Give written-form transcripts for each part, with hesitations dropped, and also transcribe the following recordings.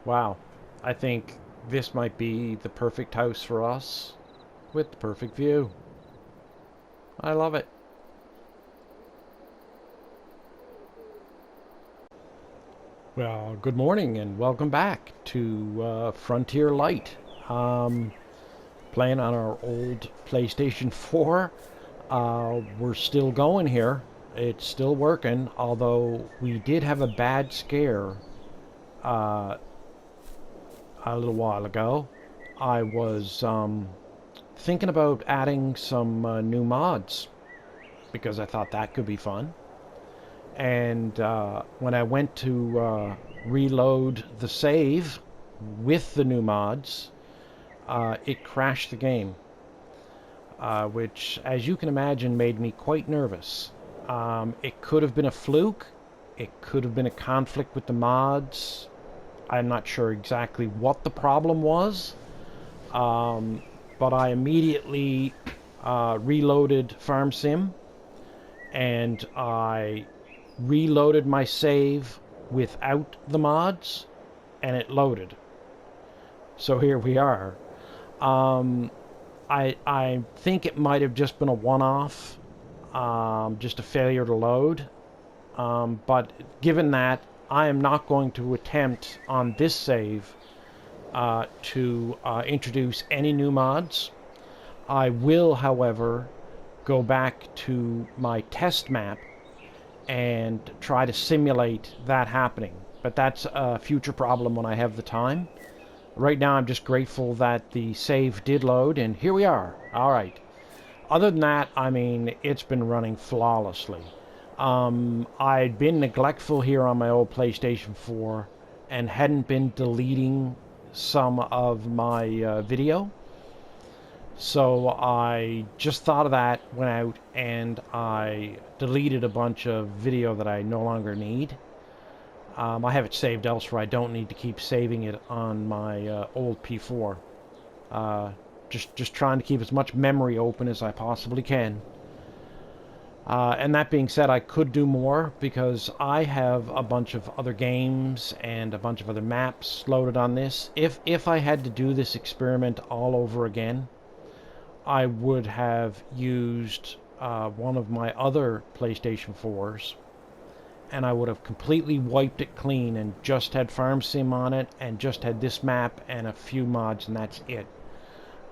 Wow, I think this might be the perfect house for us with the perfect view. I love it. Well, good morning and welcome back to Frontier Lite. Um, Playing on our old PlayStation 4. We're still going here. It's still working, although we did have a bad scare uh, a little while ago. I was thinking about adding some new mods because I thought that could be fun. And when I went to reload the save with the new mods, it crashed the game, which, as you can imagine, made me quite nervous. It could have been a fluke. It could have been a conflict with the mods. I'm not sure exactly what the problem was, but I immediately reloaded Farm Sim, and I reloaded my save without the mods, and it loaded. So here we are. Um, I think it might have just been a one-off, just a failure to load. But given that, I am not going to attempt on this save to introduce any new mods. I will, however, go back to my test map and try to simulate that happening. But that's a future problem when I have the time. Right now, I'm just grateful that the save did load, and here we are. All right. Other than that, I mean, it's been running flawlessly. I'd been neglectful here on my old PlayStation 4 and hadn't been deleting some of my video. So I just thought of that, went out, and I deleted a bunch of video that I no longer need. I have it saved elsewhere. I don't need to keep saving it on my old P4. Just trying to keep as much memory open as I possibly can. And that being said, I could do more because I have a bunch of other games and a bunch of other maps loaded on this. If I had to do this experiment all over again, I would have used one of my other PlayStation 4s, and I would have completely wiped it clean and just had Farm Sim on it and just had this map and a few mods, and that's it.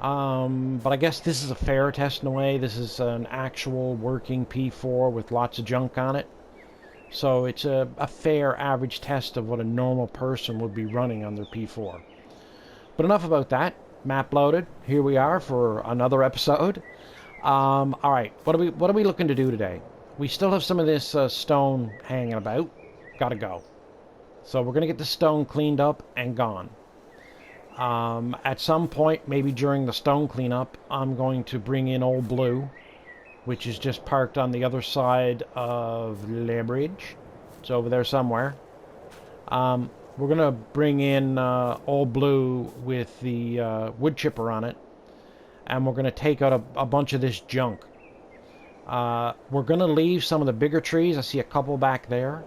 But I guess this is a fair test in a way. This is an actual working P4 with lots of junk on it. So it's a fair average test of what a normal person would be running on their P4. But enough about that. Map loaded. Here we are for another episode. All right, what are we looking to do today? We still have some of this stone hanging about. Gotta go. So we're gonna get the stone cleaned up and gone. At some point, maybe during the stone cleanup, I'm going to bring in Old Blue, which is just parked on the other side of the bridge. It's over there somewhere. We're going to bring in Old Blue with the wood chipper on it, and we're going to take out a bunch of this junk. We're going to leave some of the bigger trees. I see a couple back there.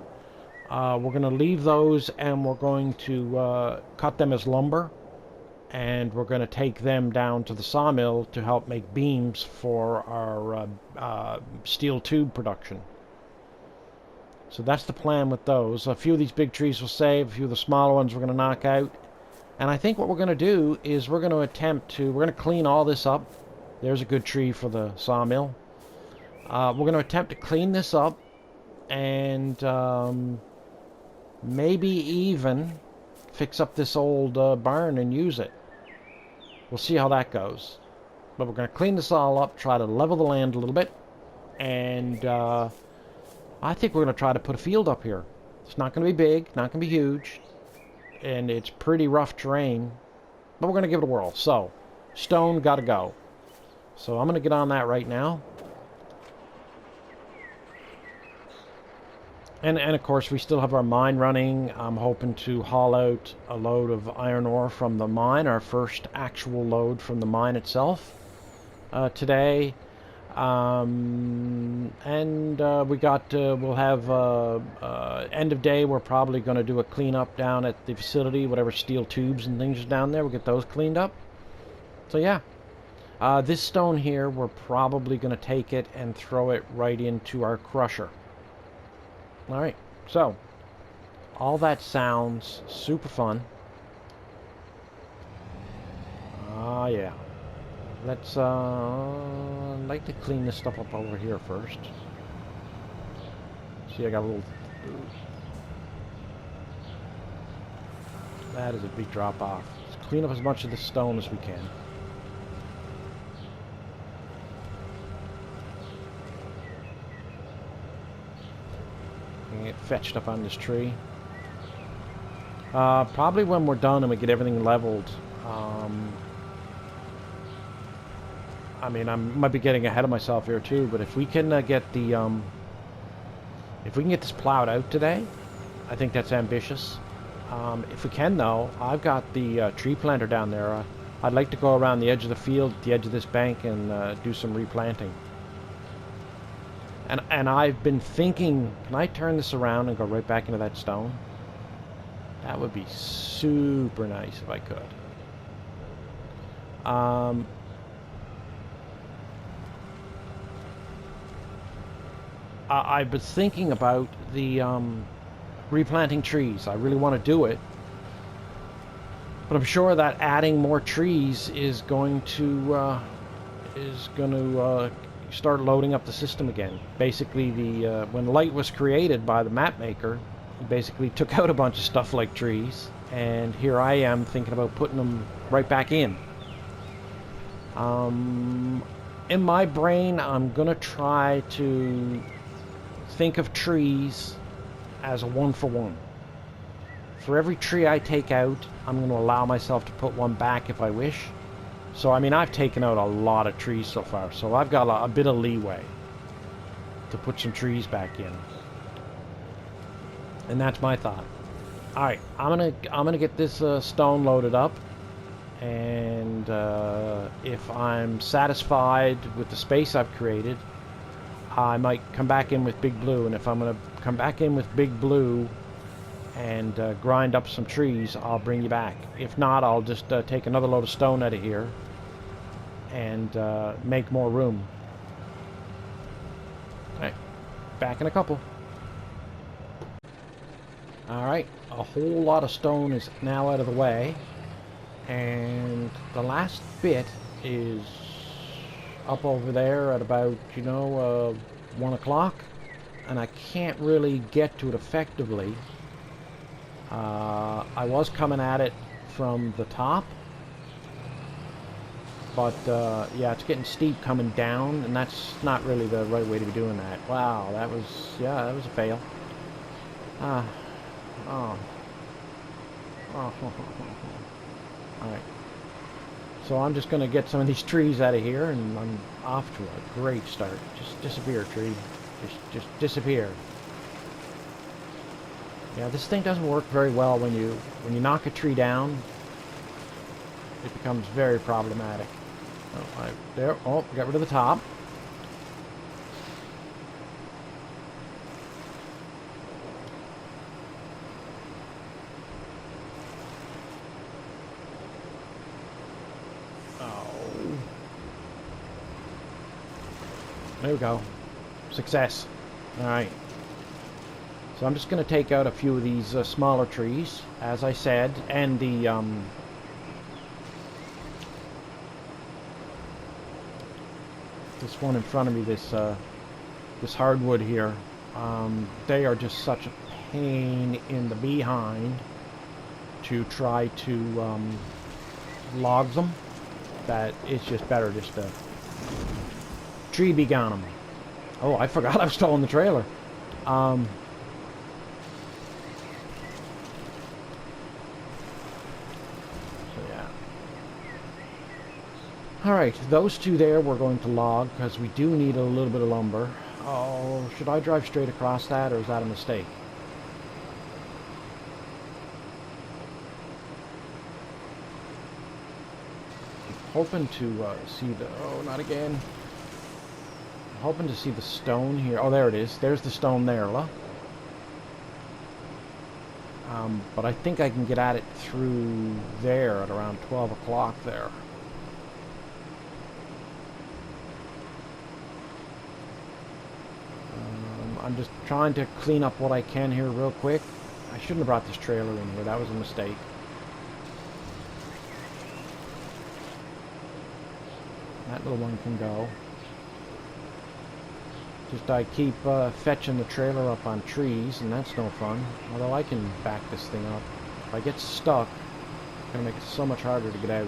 We're going to leave those, and we're going to cut them as lumber, and we're going to take them down to the sawmill to help make beams for our steel tube production. So that's the plan with those. A few of these big trees we'll save, a few of the smaller ones we're going to knock out. And I think what we're going to do is we're going to clean all this up. There's a good tree for the sawmill. We're going to attempt to clean this up and maybe even fix up this old barn and use it. We'll see how that goes. But we're going to clean this all up, try to level the land a little bit, and I think we're going to try to put a field up here. It's not going to be big, not going to be huge, and it's pretty rough terrain, but we're going to give it a whirl. So, stone, gotta go. So I'm going to get on that right now. And of course, we still have our mine running. I'm hoping to haul out a load of iron ore from the mine, our first actual load from the mine itself today. And we got, we'll have end of day. We're probably going to do a cleanup down at the facility, whatever steel tubes and things are down there. We'll get those cleaned up. So yeah, this stone here, we're probably going to take it and throw it right into our crusher. All right, so all that sounds super fun. Yeah. Let's, I'd like to clean this stuff up over here first. See, I got a little... That is a big drop off. Let's clean up as much of this stone as we can. Get fetched up on this tree. Probably when we're done and we get everything leveled. I mean, I might be getting ahead of myself here too, but if we can get the, if we can get this plowed out today, I think that's ambitious. If we can though, I've got the tree planter down there. I'd like to go around the edge of the field, the edge of this bank, and do some replanting. And I've been thinking, can I turn this around and go right back into that stone? That would be super nice if I could. I've been thinking about the replanting trees. I really want to do it, but I'm sure that adding more trees is going to start loading up the system again. Basically, the when Lite was created by the map maker, he basically took out a bunch of stuff like trees, and here I am thinking about putting them right back in. In my brain, I'm gonna try to think of trees as a one-for-one. For every tree I take out, I'm going to allow myself to put one back if I wish. So, I mean, I've taken out a lot of trees so far, so I've got a bit of leeway to put some trees back in. And that's my thought. All right, I'm gonna get this stone loaded up, and if I'm satisfied with the space I've created, I might come back in with Big Blue, and if I'm going to come back in with Big Blue and grind up some trees, I'll bring you back. If not, I'll just take another load of stone out of here and make more room. Alright, back in a couple. Alright, a whole lot of stone is now out of the way, and the last bit is up over there at about, 1 o'clock, and I can't really get to it effectively. I was coming at it from the top, but yeah, it's getting steep coming down, and that's not really the right way to be doing that. Wow, that was a fail. Oh. Alright. So I'm just going to get some of these trees out of here, and I'm off to a great start. Just disappear, tree. Just disappear. Yeah, this thing doesn't work very well when you knock a tree down. It becomes very problematic. Oh, there. Oh, got rid of the top. There we go. Success. Alright. So I'm just going to take out a few of these smaller trees, as I said, and the this one in front of me, this hardwood here. They are just such a pain in the behind to try to log them that it's just better just to tree be gone them. Oh, I forgot I was still in the trailer. So yeah. Alright, those two there we're going to log because we do need a little bit of lumber. Oh, should I drive straight across that, or is that a mistake? I'm hoping to see the... Oh, not again. hoping to see the stone here. Oh, there it is. There's the stone there, look. But I think I can get at it through there at around 12 o'clock there. I'm just trying to clean up what I can here real quick. I shouldn't have brought this trailer in here. That was a mistake. That little one can go. Just I keep fetching the trailer up on trees, and that's no fun. Although I can back this thing up. If I get stuck, it's going to make it so much harder to get out.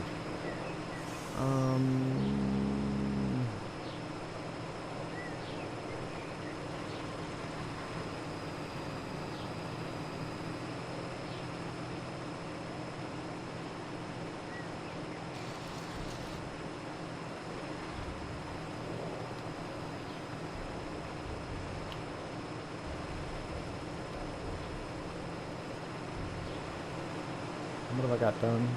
What have I got done?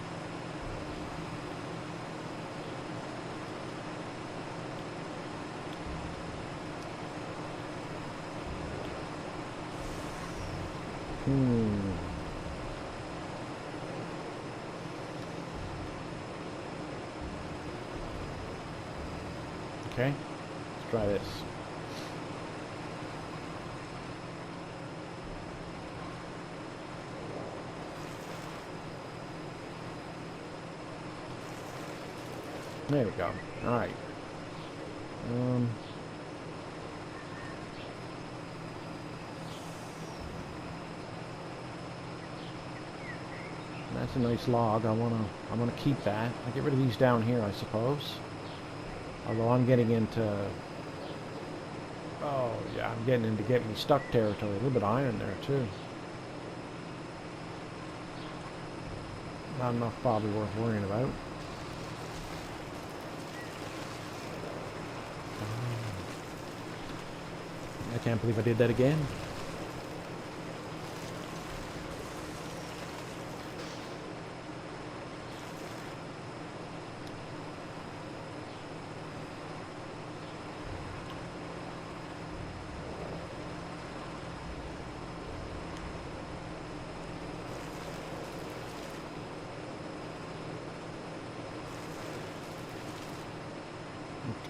Okay, let's try this. There we go. Alright. That's a nice log. I wanna keep that. I'll get rid of these down here, I suppose. Although I'm getting into, oh yeah, I'm getting into get me stuck territory. A little bit of iron there too. Not enough probably worth worrying about. I can't believe I did that again.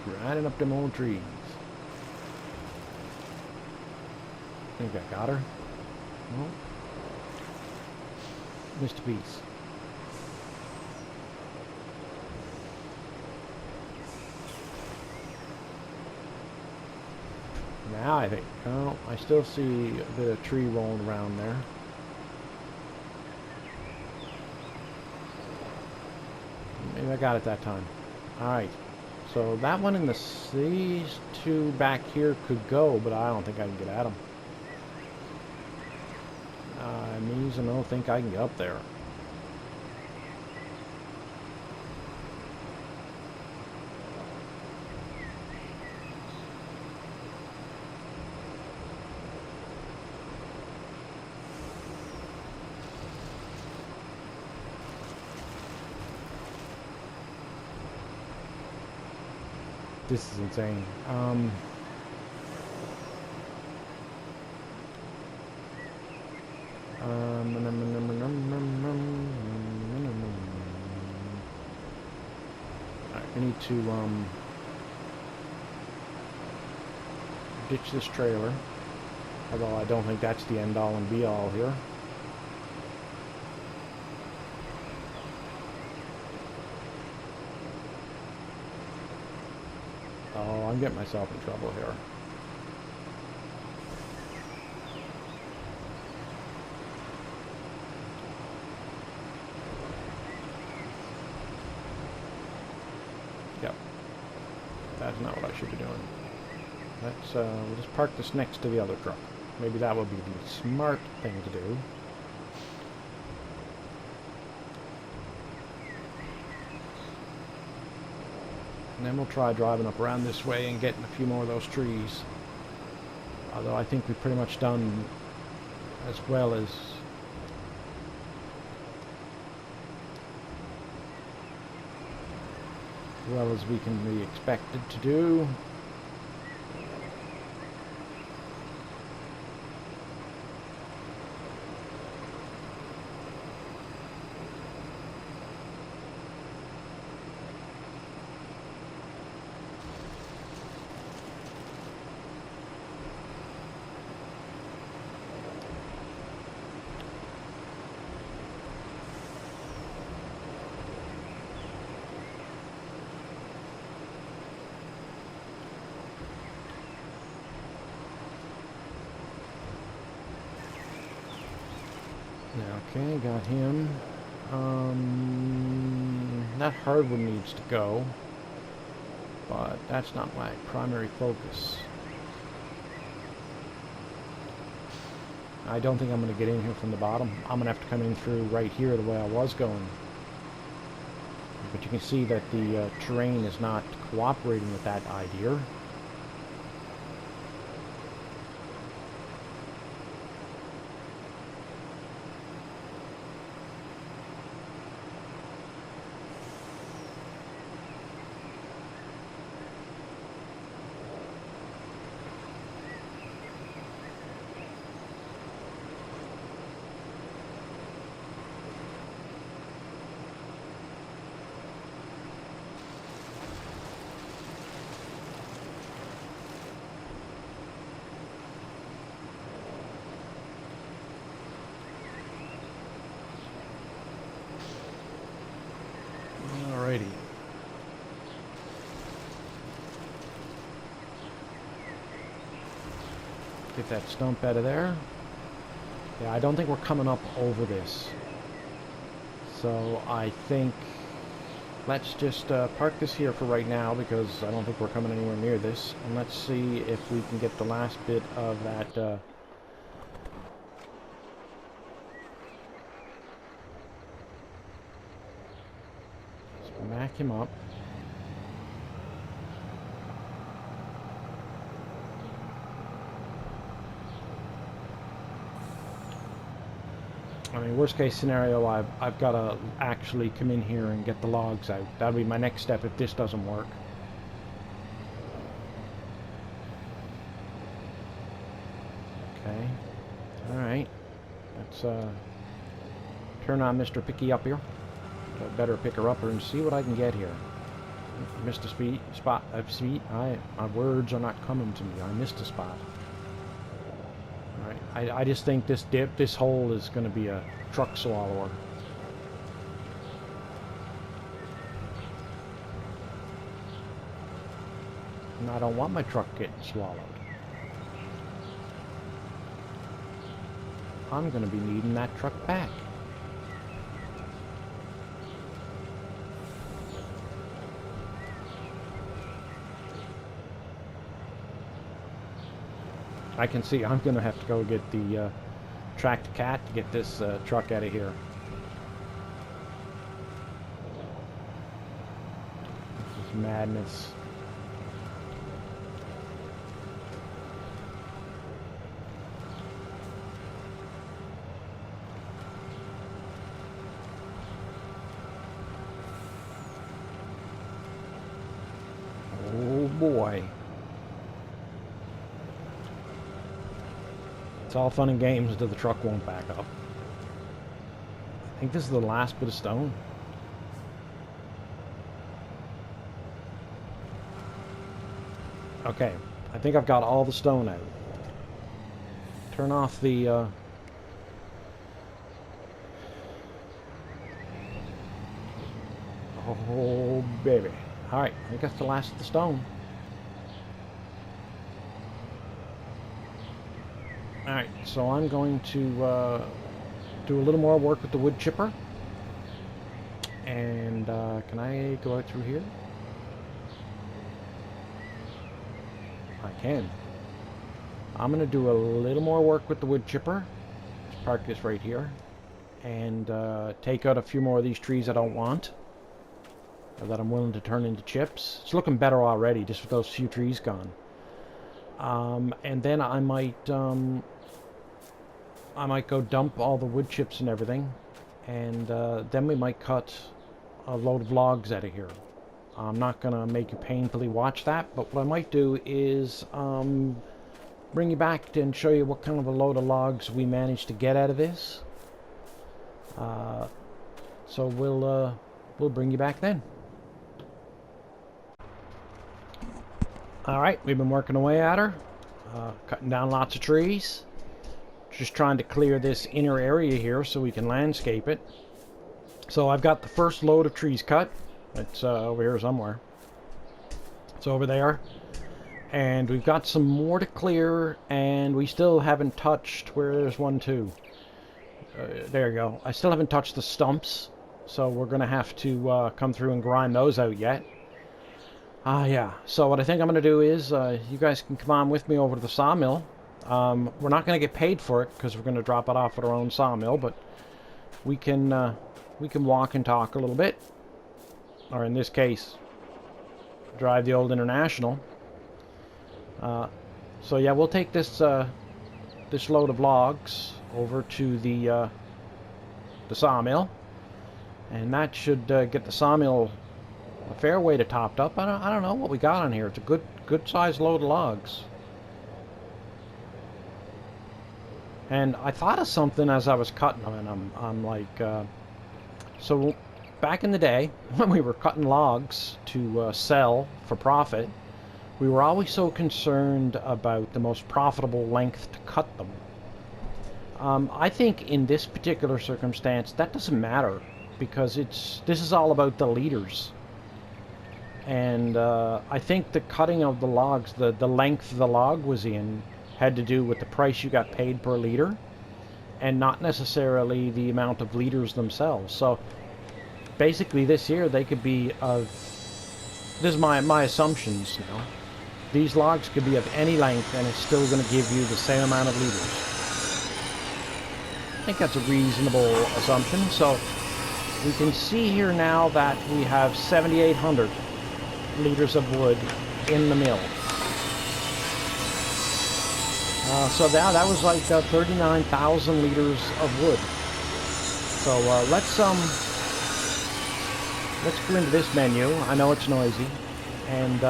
Grinding up them old trees. I think I got her. No. Missed a piece. Now I think. Oh, I still see a bit of tree rolling around there. Maybe I got it that time. Alright. So that one and these two back here could go, but I don't think I can get at them. I don't think I can get up there. This is insane. I need to ditch this trailer, although I don't think that's the end all and be all here. Oh, I'm getting myself in trouble here. Yep. That's not what I should be doing. Let's we'll just park this next to the other truck. Maybe that would be the smart thing to do. And then we'll try driving up around this way and getting a few more of those trees. Although I think we've pretty much done as well as we can be expected to do. Okay, got him. That hardwood needs to go, but that's not my primary focus. I don't think I'm going to get in here from the bottom. I'm going to have to come in through right here the way I was going. But you can see that the terrain is not cooperating with that idea. Alrighty. Get that stump out of there. Yeah, I don't think we're coming up over this. So I think let's just park this here for right now, because I don't think we're coming anywhere near this. And let's see if we can get the last bit of that smack him up. I mean, worst case scenario, I've got to actually come in here and get the logs out. That'll be my next step if this doesn't work. Okay. Alright. Let's turn on Mr. Picky Up here. Better picker upper and see what I can get here. Missed a spot. My words are not coming to me. I missed a spot. Alright, I just think this hole is going to be a truck swallower. And I don't want my truck getting swallowed. I'm going to be needing that truck back. I can see I'm going to have to go get the tractor cat to get this truck out of here. This is madness. Oh boy. It's all fun and games until the truck won't back up. I think this is the last bit of stone. Okay, I think I've got all the stone out. Turn off the oh baby. Alright, I think that's the last of the stone. Alright, so I'm going to do a little more work with the wood chipper. And can I go out through here? I can. I'm going to do a little more work with the wood chipper. Let's park this right here. And take out a few more of these trees I don't want, that I'm willing to turn into chips. It's looking better already, just with those few trees gone. And then I might go dump all the wood chips and everything, and then we might cut a load of logs out of here. I'm not going to make you painfully watch that, but what I might do is bring you back and show you what kind of a load of logs we managed to get out of this. So we'll bring you back then. Alright, we've been working away at her, cutting down lots of trees. Just trying to clear this inner area here so we can landscape it. So I've got the first load of trees cut. It's over here somewhere. It's over there. And we've got some more to clear, and we still haven't touched where there's one too. there you go. I still haven't touched the stumps, so we're going to have to come through and grind those out yet. Yeah. So what I think I'm going to do is, you guys can come on with me over to the sawmill. We're not going to get paid for it because we're going to drop it off at our own sawmill, but we can walk and talk a little bit, or in this case, drive the old International. So yeah, we'll take this this load of logs over to the sawmill, and that should get the sawmill a fair way to topped up. I don't know what we got on here. It's a good sized load of logs. And I thought of something as I was cutting them, and I'm like, so back in the day when we were cutting logs to sell for profit, we were always so concerned about the most profitable length to cut them. I think in this particular circumstance that doesn't matter, because this is all about the liters. And I think the cutting of the logs, the length the log was in, had to do with the price you got paid per liter, and not necessarily the amount of liters themselves. So basically this here, they could be of, this is my assumptions now, these logs could be of any length and it's still going to give you the same amount of liters. I think that's a reasonable assumption. So we can see here now that we have 7,800 liters of wood in the mill. So that was like 39,000 liters of wood. So let's go into this menu. I know it's noisy, and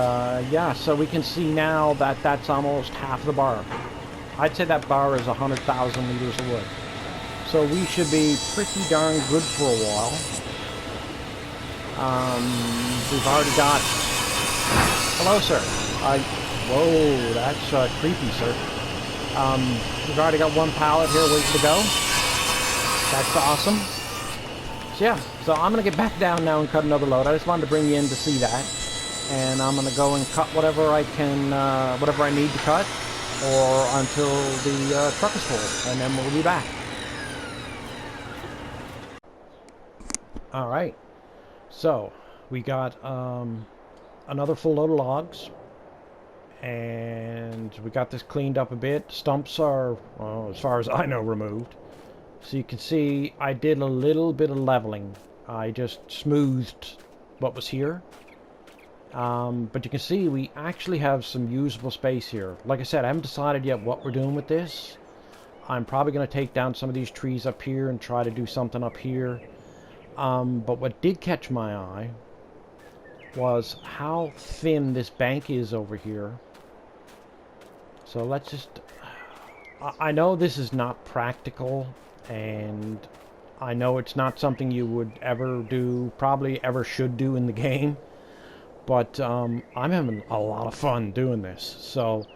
yeah, so we can see now that that's almost half the bar. I'd say that bar is 100,000 liters of wood. So we should be pretty darn good for a while. We've already got. Hello, sir. Whoa, that's creepy, sir. We've already got one pallet here waiting to go. That's awesome. So yeah, so I'm going to get back down now and cut another load. I just wanted to bring you in to see that. And I'm going to go and cut whatever I can, whatever I need to cut, or until the truck is full, and then we'll be back. Alright, so we got another full load of logs. And we got this cleaned up a bit. Stumps are, well, as far as I know, removed. So you can see I did a little bit of leveling. I just smoothed what was here. But you can see we actually have some usable space here. Like I said, I haven't decided yet what we're doing with this. I'm probably going to take down some of these trees up here and try to do something up here. But what did catch my eye was how thin this bank is over here. So let's just... I know this is not practical, and I know it's not something you would ever do, probably ever should do in the game, but I'm having a lot of fun doing this. So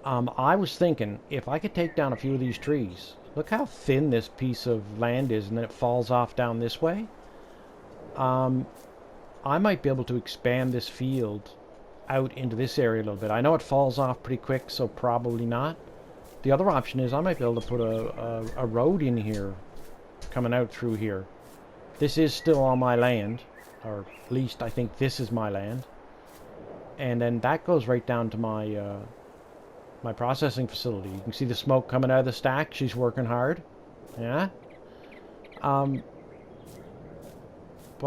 I was thinking, if I could take down a few of these trees, look how thin this piece of land is, and then it falls off down this way. I might be able to expand this field out into this area a little bit. I know it falls off pretty quick, so probably not. The other option is I might be able to put a road in here, coming out through here. This is still on my land, or at least I think this is my land. And then that goes right down to my my processing facility. You can see the smoke coming out of the stack. She's working hard. Yeah. But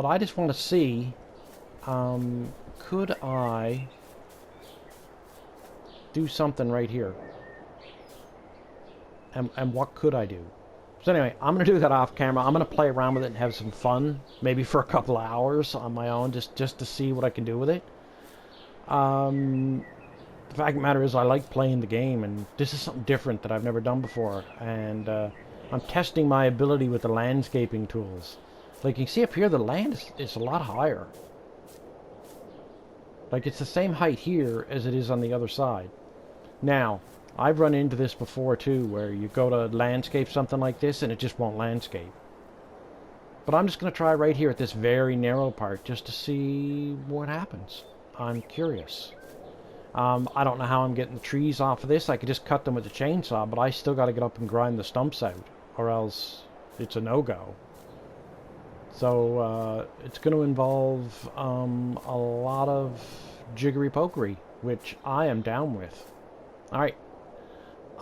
I just want to see, could I do something right here? And what could I do? So anyway, I'm going to do that off camera. I'm going to play around with it and have some fun, maybe for a couple of hours on my own, just to see what I can do with it. The fact of the matter is I like playing the game, and this is something different that I've never done before. And I'm testing my ability with the landscaping tools. Like you can see up here, the land is a lot higher. Like it's the same height here as it is on the other side. Now, I've run into this before too, where you go to landscape something like this and it just won't landscape. But I'm just going to try right here at this very narrow part just to see what happens. I'm curious. I don't know how I'm getting the trees off of this. I could just cut them with a chainsaw, but I still got to get up and grind the stumps out, or else it's a no-go. So it's going to involve a lot of jiggery-pokery, which I am down with. All right,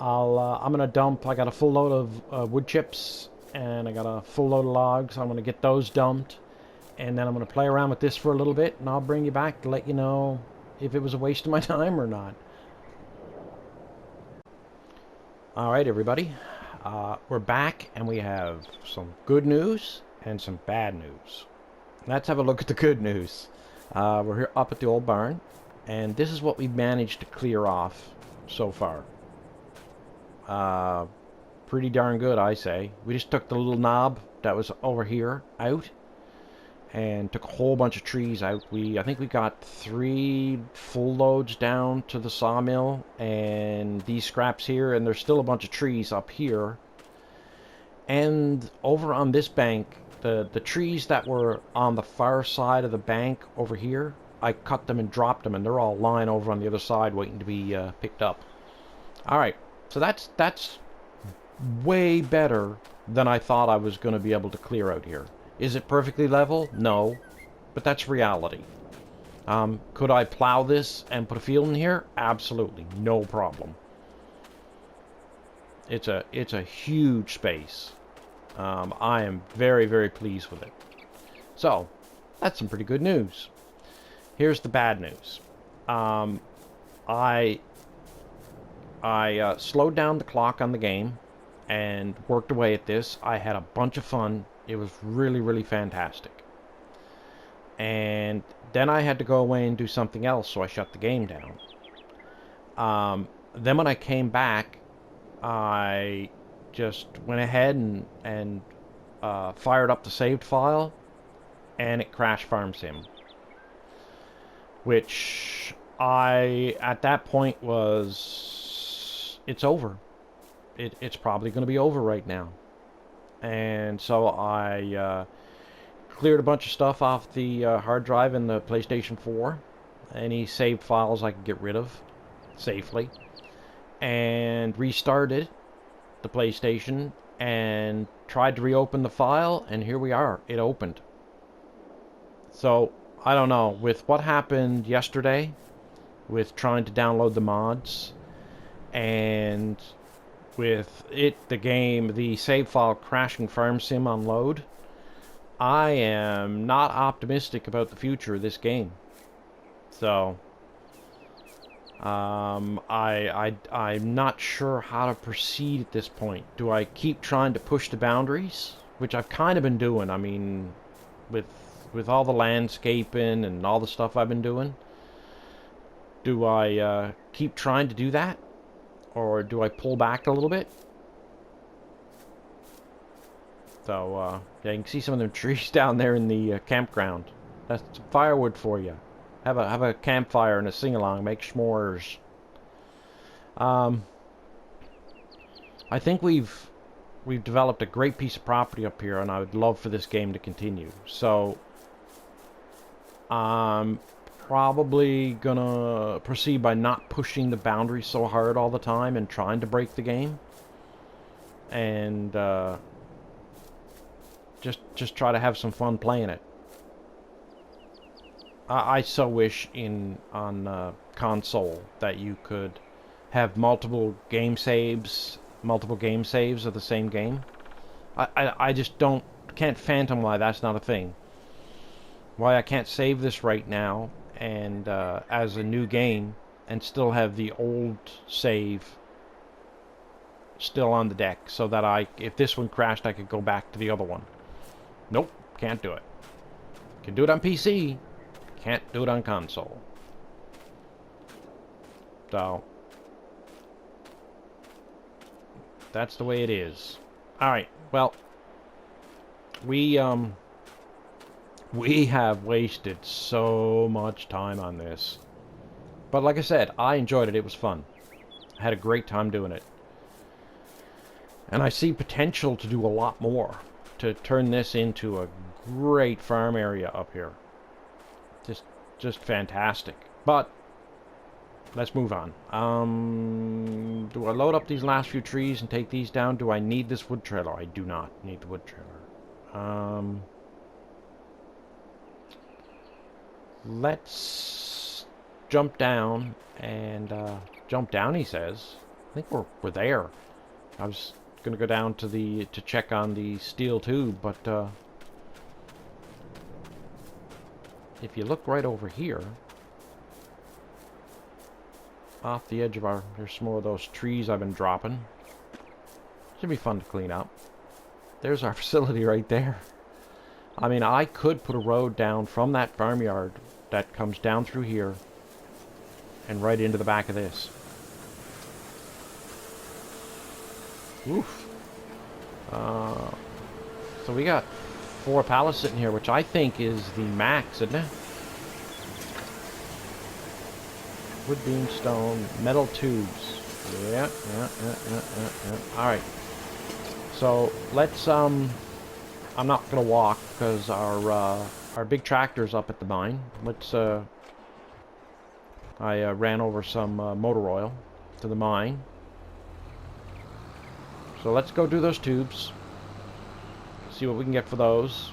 I'm going to dump. I got a full load of wood chips, and I got a full load of logs. I'm going to get those dumped, and then I'm going to play around with this for a little bit, and I'll bring you back to let you know if it was a waste of my time or not. All right, everybody. We're back, and we have some good news and some bad news. Let's have a look at the good news. We're here up at the old barn, and this is what we've managed to clear off so far. Pretty darn good, I say. We just took the little knob that was over here out, and took a whole bunch of trees out. I think we got 3 full loads down to the sawmill, and these scraps here, and there's still a bunch of trees up here. And over on this bank, the trees that were on the far side of the bank over here, I cut them and dropped them, and they're all lying over on the other side waiting to be picked up. Alright, so that's way better than I thought I was going to be able to clear out here. Is it perfectly level? No, but that's reality. Could I plow this and put a field in here? Absolutely, no problem. It's a huge space. I am very, very pleased with it. So, that's some pretty good news. Here's the bad news. I slowed down the clock on the game and worked away at this. I had a bunch of fun. It was really, really fantastic. And then I had to go away and do something else, so I shut the game down. Then when I came back, I just went ahead and fired up the saved file, and it crashed Farm Sim. Which at that point it's over. It's probably going to be over right now. And so I cleared a bunch of stuff off the hard drive in the PlayStation 4. Any saved files I could get rid of safely. And restarted the PlayStation and tried to reopen the file, and here we are. It opened. So, I don't know. With what happened yesterday, with trying to download the mods, and with the save file crashing Farm Sim on load, I am not optimistic about the future of this game. So, I'm not sure how to proceed at this point. Do I keep trying to push the boundaries, which I've kind of been doing? I mean, with all the landscaping and all the stuff I've been doing, do I keep trying to do that? Or do I pull back a little bit? So, yeah, you can see some of them trees down there in the campground. That's some firewood for you. Have a campfire and a sing-along. Make s'mores. I think we've developed a great piece of property up here, and I would love for this game to continue. So, I'm probably gonna proceed by not pushing the boundaries so hard all the time and trying to break the game, and just try to have some fun playing it. I so wish on console that you could have multiple game saves of the same game. I just can't fathom why that's not a thing. Why I can't save this right now and as a new game and still have the old save still on the deck, so that if this one crashed, I could go back to the other one. Nope, can't do it. Can do it on PC, can't do it on console. So that's the way it is. Alright, well, we have wasted so much time on this. But like I said, I enjoyed it. It was fun. I had a great time doing it. And I see potential to do a lot more. To turn this into a great farm area up here. Just fantastic. But let's move on. Do I load up these last few trees and take these down? Do I need this wood trailer? I do not need the wood trailer. Let's jump down and jump down, he says. I think we're there. I was gonna go down to check on the steel tube, but if you look right over here, off the edge of there's some more of those trees I've been dropping. Should be fun to clean up. There's our facility right there. I mean, I could put a road down from that farmyard that comes down through here and right into the back of this. Oof. So we got 4 pallets sitting here, which I think is the max, isn't it? Wood, beam, stone, metal tubes. Yeah. Alright. So, let's, I'm not gonna walk, because our big tractor's up at the mine. Let's, I ran over some motor oil to the mine. So let's go do those tubes. See what we can get for those.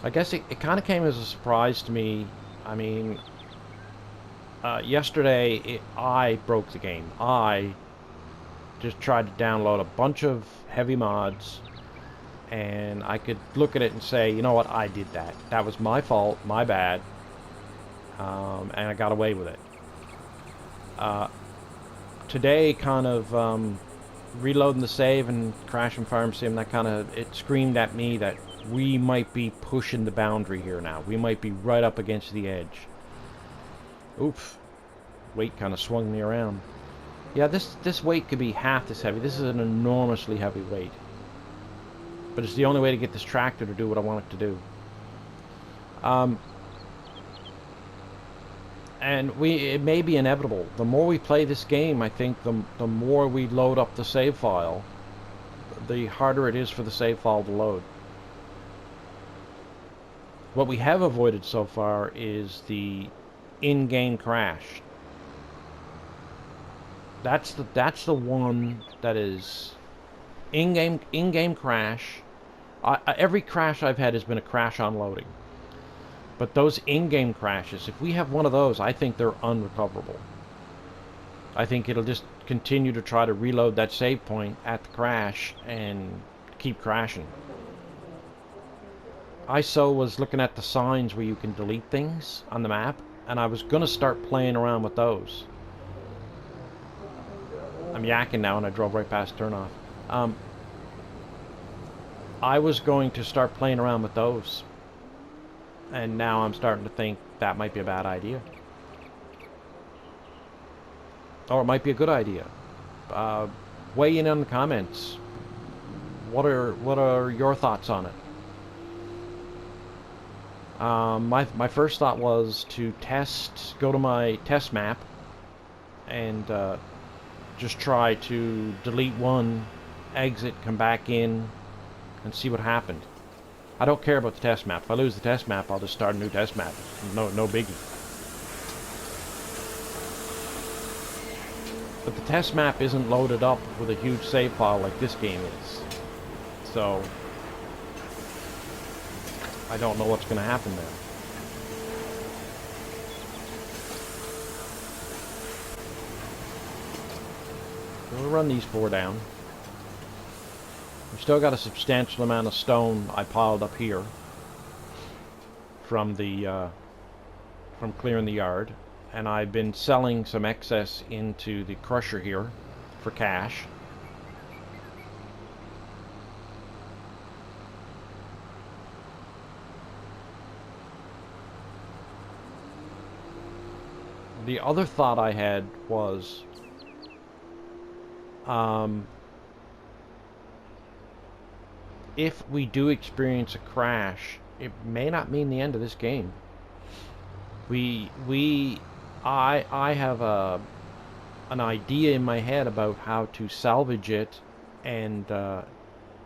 I guess it kind of came as a surprise to me. I mean, yesterday I broke the game. I just tried to download a bunch of heavy mods, and I could look at it and say, you know what, I did that. That was my fault, my bad, and I got away with it. Today, kind of reloading the save and crashing Farm Sim, that kind of, it screamed at me that we might be pushing the boundary here now. We might be right up against the edge. Oof. Weight kind of swung me around. Yeah, this weight could be half this heavy. This is an enormously heavy weight. But it's the only way to get this tractor to do what I want it to do. And it may be inevitable. The more we play this game, I think the more we load up the save file, the harder it is for the save file to load. What we have avoided so far is the in-game crash. That's the one that is in-game crash. Every crash I've had has been a crash on loading. But those in-game crashes, if we have one of those, I think they're unrecoverable. I think it'll just continue to try to reload that save point at the crash and keep crashing. I was looking at the signs where you can delete things on the map, and I was going to start playing around with those. I'm yakking now, and I drove right past turnoff. I was going to start playing around with those. And now I'm starting to think that might be a bad idea. Or it might be a good idea. Weigh in on the comments. What are your thoughts on it? My first thought was to go to my test map, and just try to delete one, exit, come back in, and see what happened. I don't care about the test map. If I lose the test map, I'll just start a new test map. No biggie. But the test map isn't loaded up with a huge save file like this game is. So I don't know what's going to happen there. We'll run these 4 down. We've still got a substantial amount of stone I piled up here from clearing the yard, and I've been selling some excess into the crusher here for cash. The other thought I had was if we do experience a crash, it may not mean the end of this game. I have an idea in my head about how to salvage it and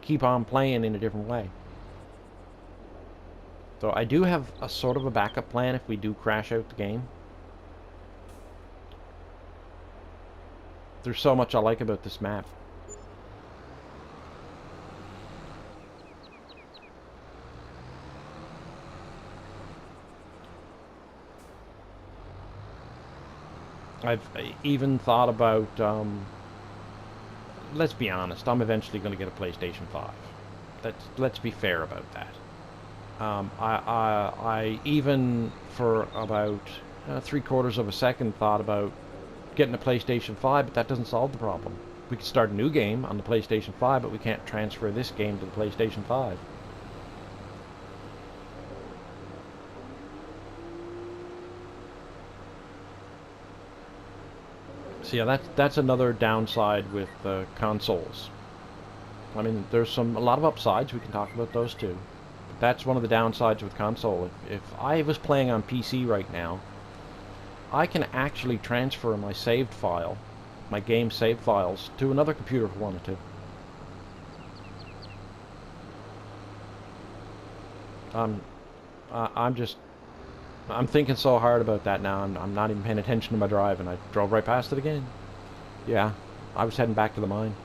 keep on playing in a different way. So I do have a sort of a backup plan if we do crash out the game. There's so much I like about this map. I've even thought about, let's be honest, I'm eventually going to get a PlayStation 5. Let's be fair about that. I even for about 3/4 of a second thought about getting a PlayStation 5, but that doesn't solve the problem. We could start a new game on the PlayStation 5, but we can't transfer this game to the PlayStation 5. So yeah, that's another downside with consoles. I mean, there's a lot of upsides. We can talk about those too. But that's one of the downsides with console. If I was playing on PC right now, I can actually transfer my saved file, my game save files, to another computer if I wanted to. I'm thinking so hard about that now. I'm not even paying attention to my drive, and I drove right past it again. Yeah, I was heading back to the mine.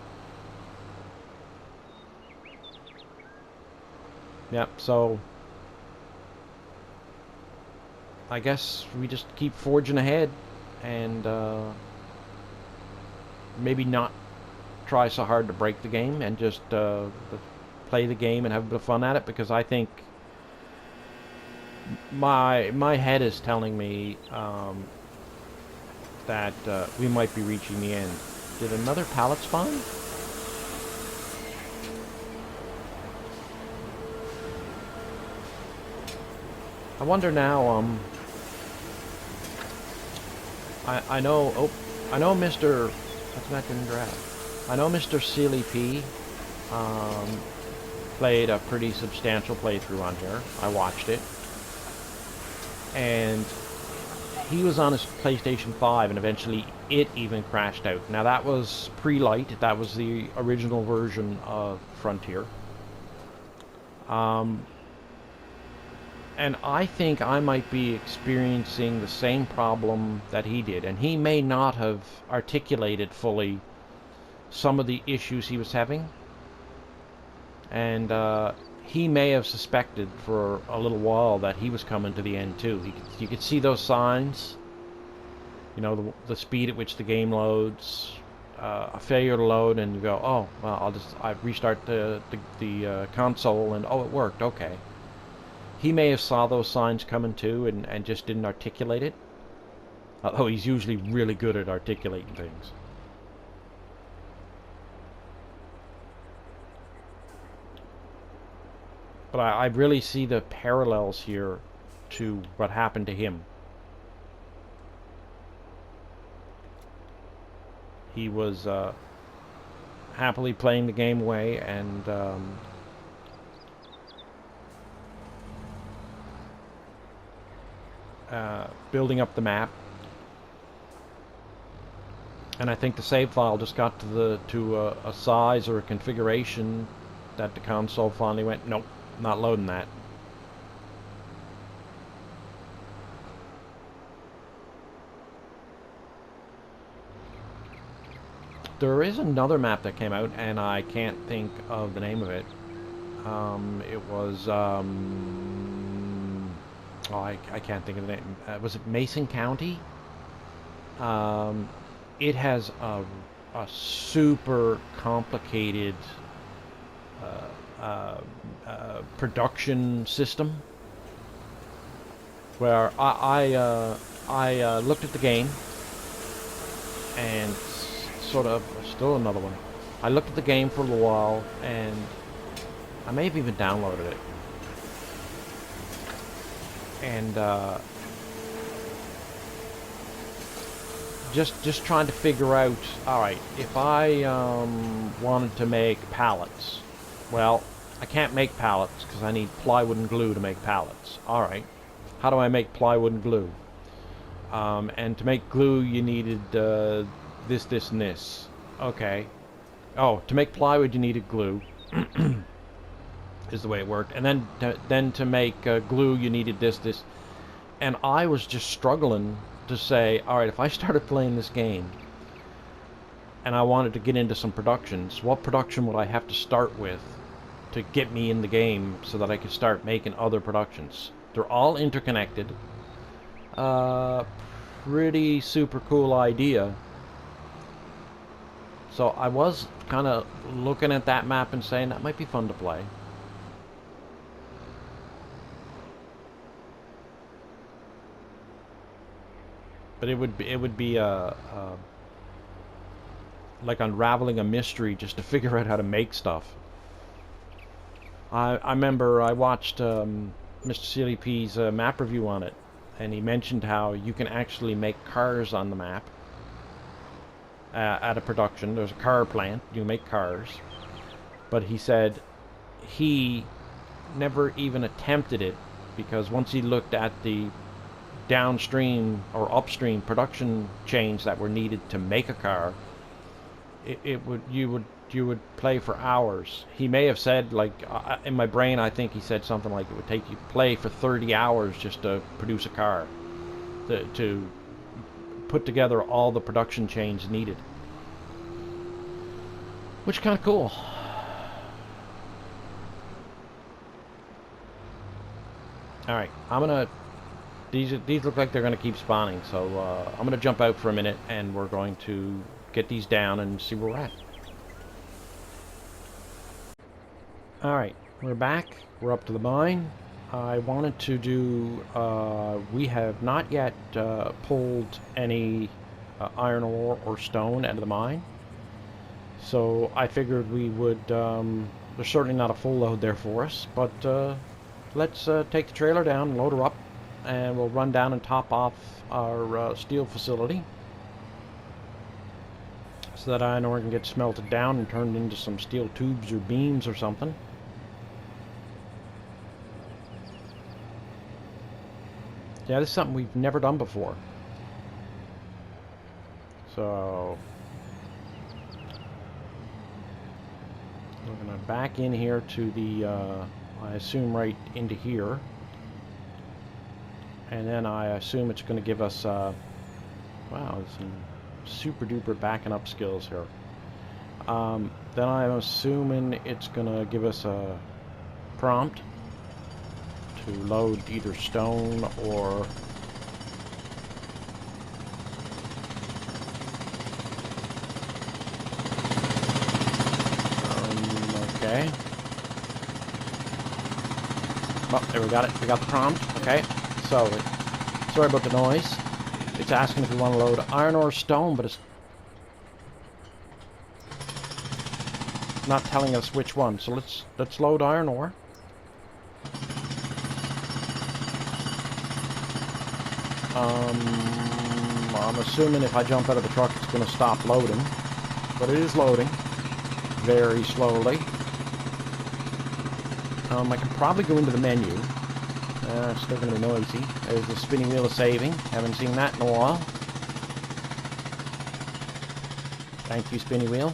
Yep, so I guess we just keep forging ahead and maybe not try so hard to break the game and just play the game and have a bit of fun at it, because I think my head is telling me that we might be reaching the end. Did another pallet spawn? I wonder now, I know, oh, I know Mr. That's not gonna grab. I know Mr. Sealy P played a pretty substantial playthrough on here. I watched it. And he was on his PlayStation 5, and eventually it even crashed out. Now that was pre-Lite. That was the original version of Frontier. And I think I might be experiencing the same problem that he did. And he may not have articulated fully some of the issues he was having. And he may have suspected for a little while that he was coming to the end too. You could see those signs. You know, the speed at which the game loads. A failure to load, and you go, oh, well, I restart the console, and oh, it worked, okay. He may have saw those signs coming too and just didn't articulate it. Although he's usually really good at articulating things. But I really see the parallels here to what happened to him. He was happily playing the game away and building up the map, and I think the save file just got to a size or a configuration that the console finally went, nope, not loading that. There is another map that came out, and I can't think of the name of it. It was oh, I can't think of the name. Was it Mason County? It has a super complicated production system where I looked at the game and sort of still another one. I looked at the game for a little while, and I may have even downloaded it. And just trying to figure out, alright, if I wanted to make pallets, well, I can't make pallets because I need plywood and glue to make pallets. Alright, how do I make plywood and glue? And to make glue you needed this, this, and this. Okay. Oh, to make plywood you needed glue. is the way it worked. And then to make glue, you needed this. And I was just struggling to say, all right, if I started playing this game and I wanted to get into some productions, what production would I have to start with to get me in the game so that I could start making other productions? They're all interconnected. Pretty super cool idea. So I was kind of looking at that map and saying that might be fun to play. But it would be like unraveling a mystery just to figure out how to make stuff. I remember I watched Mr. CLP's map review on it, and he mentioned how you can actually make cars on the map at a production. There's a car plant, you make cars. But he said he never even attempted it because once he looked at the downstream or upstream production chains that were needed to make a car, you would play for hours. He may have said, like, in my brain I think he said something like it would take you play for 30 hours just to produce a car, to put together all the production chains needed, which is kind of cool. Alright, I'm gonna these look like they're gonna keep spawning, so I'm gonna jump out for a minute and we're going to get these down and see where we're at. Alright, we're back. We're up to the mine. I wanted to do, we have not yet pulled any iron ore or stone out of the mine. So I figured we would, there's certainly not a full load there for us, but let's take the trailer down and load her up, and we'll run down and top off our steel facility so that iron ore can get smelted down and turned into some steel tubes or beams or something. Yeah, this is something we've never done before. So we're going to back in here to the, I assume right into here. And then I assume it's going to give us, wow, some super duper backing up skills here. Then I'm assuming it's going to give us a prompt to load either stone or okay. Oh, there we got it. We got the prompt. Okay. So, sorry about the noise. It's asking if we want to load iron or stone, but it's not telling us which one. So let's load iron ore. I'm assuming if I jump out of the truck it's going to stop loading, but it is loading very slowly. I can probably go into the menu. It's still going to be noisy. There's the spinning wheel of saving. Haven't seen that in a while. Thank you, spinny wheel.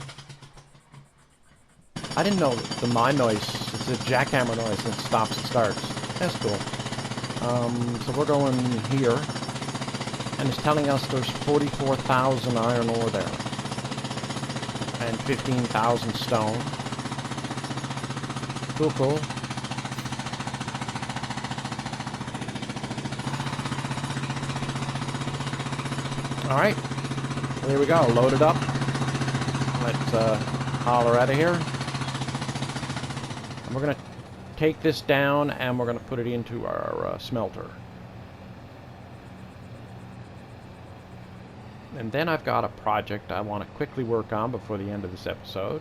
I didn't know the mine noise, it's a jackhammer noise that stops and starts. That's cool. So we're going here, and it's telling us there's 44,000 iron ore there, and 15,000 stone. Cool, cool. Alright, here we go, load it up. Let's holler out of here. And we're going to take this down and we're going to put it into our smelter. And then I've got a project I want to quickly work on before the end of this episode.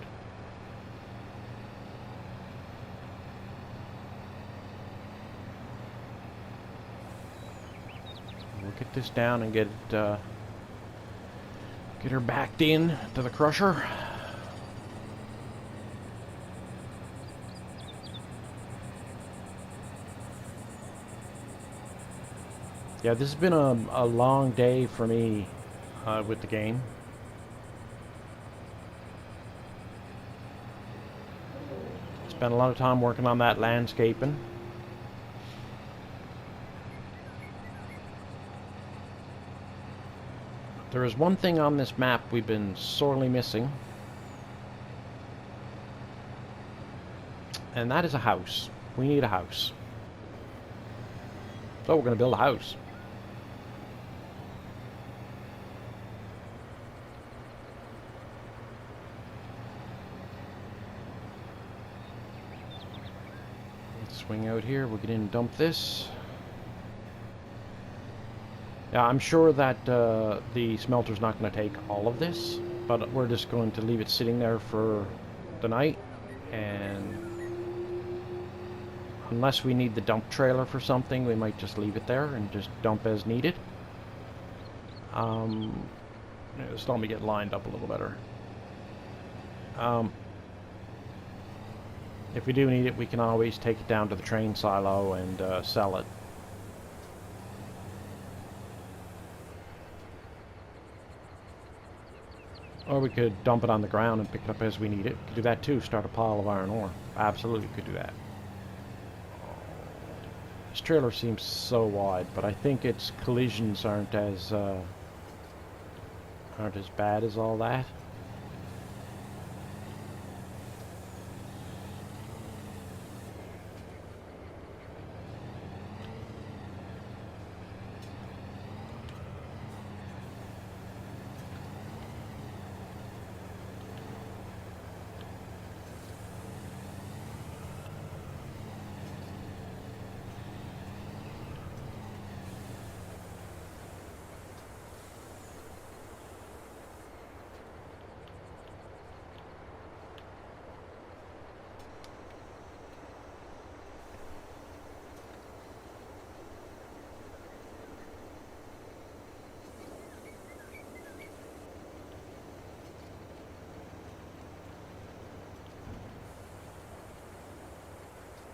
We'll get this down and get it, get her backed in to the crusher. Yeah, this has been a long day for me with the game. It's Spent a lot of time working on that landscaping. There is one thing on this map we've been sorely missing. And that is a house. We need a house. So we're going to build a house. Let's swing out here. We'll get in and dump this. Yeah, I'm sure that the smelter's not going to take all of this, but we're just going to leave it sitting there for the night. And unless we need the dump trailer for something, we might just leave it there and just dump as needed. Just let me get lined up a little better. If we do need it, we can always take it down to the train silo and sell it. Or we could dump it on the ground and pick it up as we need it. We could do that too, start a pile of iron ore. Absolutely could do that. This trailer seems so wide, but I think its collisions aren't as bad as all that.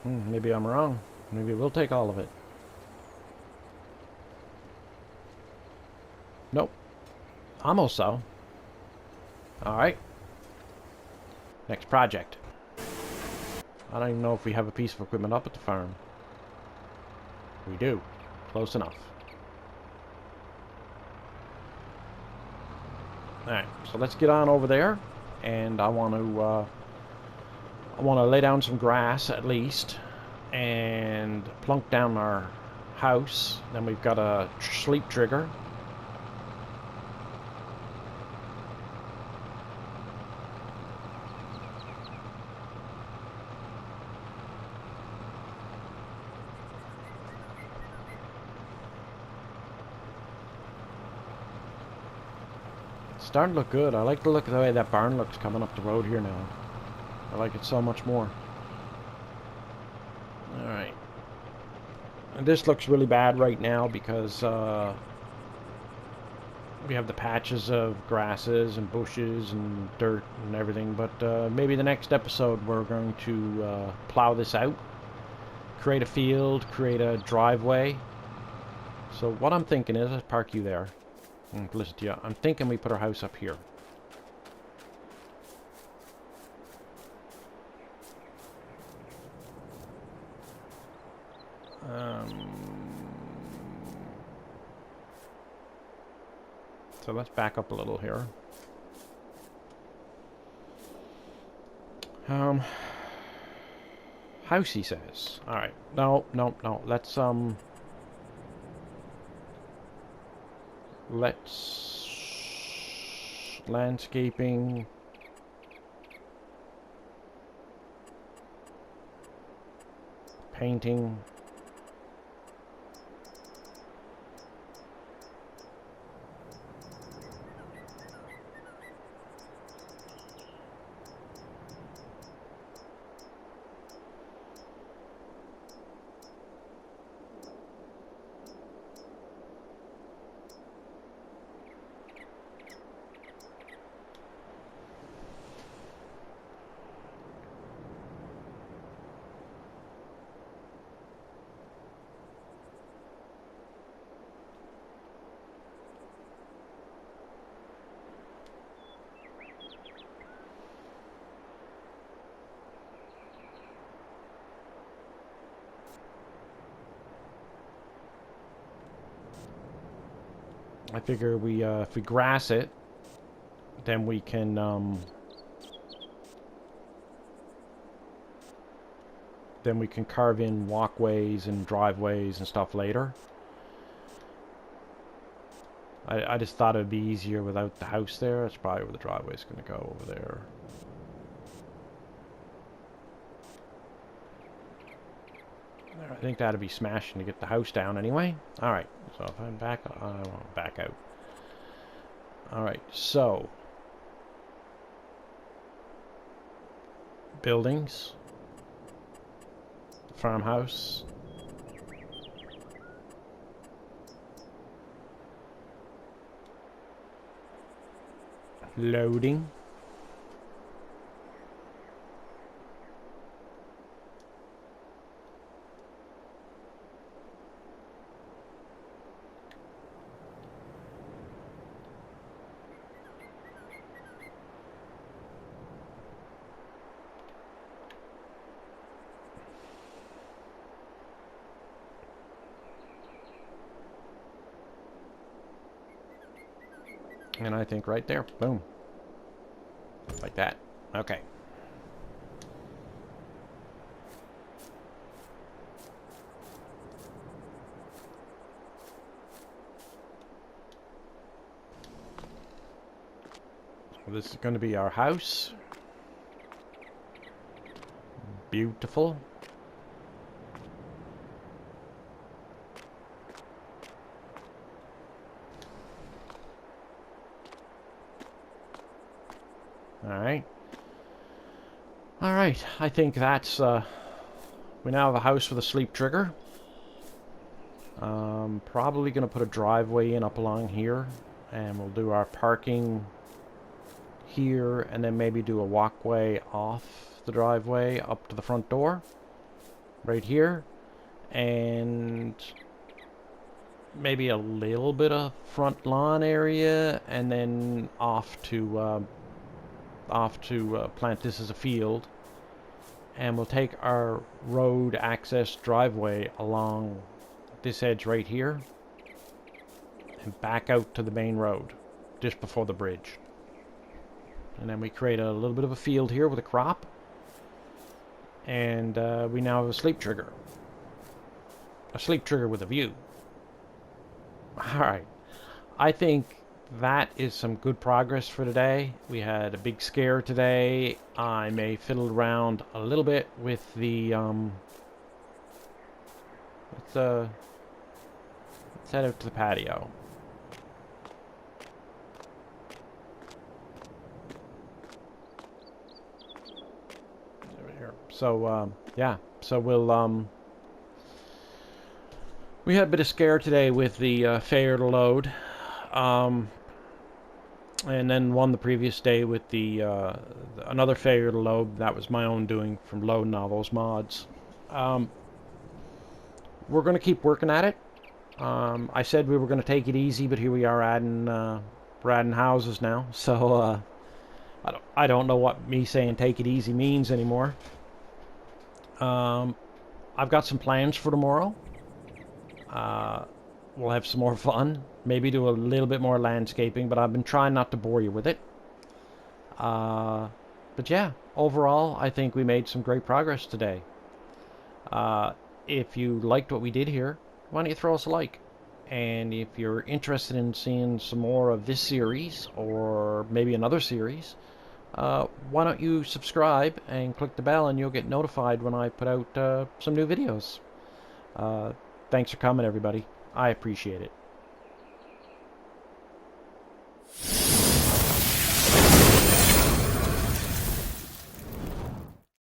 Maybe I'm wrong. Maybe we'll take all of it. Nope. Almost so. Alright. Next project. I don't even know if we have a piece of equipment up at the farm. We do. Close enough. Alright, so let's get on over there. And I want to lay down some grass at least and plunk down our house. Then we've got a sleep trigger. It's starting to look good. I like the look of the way that barn looks coming up the road here now. I like it so much more. Alright. And this looks really bad right now because we have the patches of grasses and bushes and dirt and everything. But maybe the next episode we're going to plow this out. Create a field, create a driveway. So what I'm thinking is, let's park you there. And listen to you. I'm thinking we put our house up here. So let's back up a little here. House, he says. All right. No. Let's landscaping. Painting. I figure we if we grass it, then we can carve in walkways and driveways and stuff later. I just thought it would be easier without the house there. That's probably where the driveway's going to go, over there. I think that'd be smashing to get the house down anyway. Alright, so if I'm back, I won't back out. Alright, so buildings, farmhouse, loading. And I think right there, boom. Like that. Okay. So this is going to be our house. Beautiful. Alright. Alright, I think that's, we now have a house with a sleep trigger. Probably going to put a driveway in up along here. And we'll do our parking here, and then maybe do a walkway off the driveway up to the front door. Right here. And maybe a little bit of front lawn area, and then off to plant this as a field. And we'll take our road access driveway along this edge right here and back out to the main road just before the bridge. And then we create a little bit of a field here with a crop, and we now have a sleep trigger with a view. Alright, I think that is some good progress for today. We had a big scare today. I may fiddle around a little bit with the let's head out to the patio. Over here. So yeah, so we'll we had a bit of scare today with the failure to load. And then one the previous day with the another failure to load. That was my own doing from loading all those mods. We're going to keep working at it. I said we were going to take it easy, but here we are we're adding houses now. So I don't know what me saying take it easy means anymore. I've got some plans for tomorrow. We'll have some more fun. Maybe do a little bit more landscaping, but I've been trying not to bore you with it. But yeah, overall, I think we made some great progress today. If you liked what we did here, why don't you throw us a like? And if you're interested in seeing some more of this series, or maybe another series, why don't you subscribe and click the bell, and you'll get notified when I put out some new videos. Thanks for coming, everybody. I appreciate it.